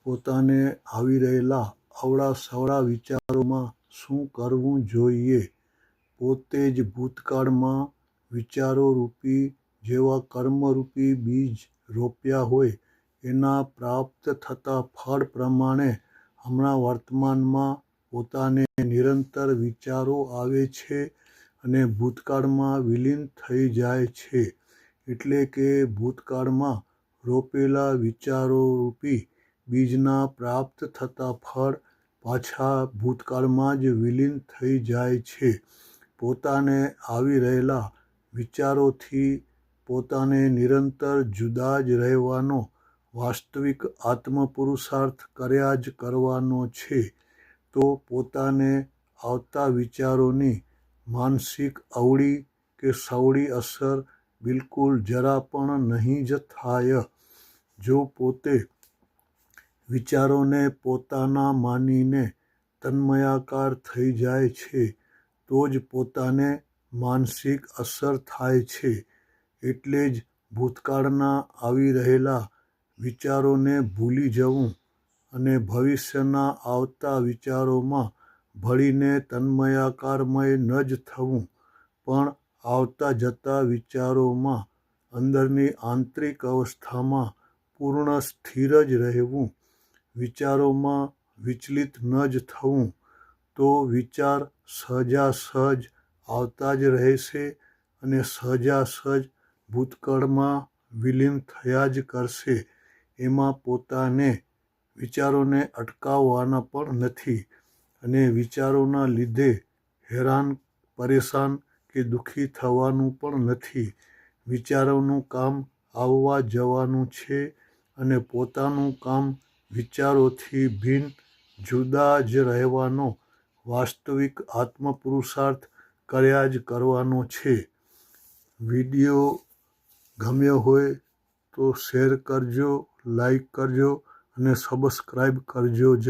પોતાને આવી રહેલા અવળા-સવળા વિચારોમાં શું કરવું જોઈએ? પોતે જ ભૂતકાળમાં વિચારોરૂપી જેવા કર્મરૂપી બીજ રોપ્યા હોય એના પ્રાપ્ત થતા ફળ પ્રમાણે હમણાં વર્તમાનમાં પોતાને નિરંતર વિચારો આવે છે અને ભૂતકાળમાં વિલીન થઈ જાય છે. એટલે કે ભૂતકાળમાં રોપેલા વિચારોરૂપી બીજના પ્રાપ્ત થતા ફળ પાછા ભૂતકાળમાં જ વિલીન થઈ જાય છે. પોતાને આવી રહેલા વિચારોથી પોતાને નિરંતર જુદા જ રહેવાનો વાસ્તવિક આત્મપુરુષાર્થ કર્યા જ કરવાનો છે. તો પોતાને આવતા વિચારોની માનસિક અવળી કે સવળી અસર બિલકુલ જરા પણ નહીં જ થાય. જો પોતે વિચારોને પોતાના માનીને તન્મયાકાર થઈ જાય છે તો જ પોતાને માનસિક અસર થાય છે. એટલે જ ભૂતકાળના આવી રહેલા વિચારોને ભૂલી જવું અને ભવિષ્યના આવતા વિચારોમાં ભળીને તન્મયાકારમય ન જ થવું, પણ આવતા જતા વિચારોમાં અંદરની આંતરિક અવસ્થામાં પૂર્ણ સ્થિર જ રહેવું, વિચારોમાં વિચલિત ન જ થવું, તો વિચાર સહજાસહજ આવતા જ રહેશે અને સહજાસહજ ભૂતકાળમાં વિલીન થયા જ કરશે. એમાં પોતાને વિચારોને અટકાવવાના પણ નથી અને વિચારોના લીધે હેરાન પરેશાન કે દુઃખી થવાનું પણ નથી. વિચારોનું કામ આવવા જવાનું છે અને પોતાનું કામ વિચારોથી ભિન્ન જુદા જ રહેવાનો વાસ્તવિક આત્મપુરુષાર્થ કર્યા જ કરવાનો છે. વિડીયો ગમ્યો હોય તો શેર કરજો, લાઈક કરજો અને સબસ્ક્રાઈબ કરજો જ.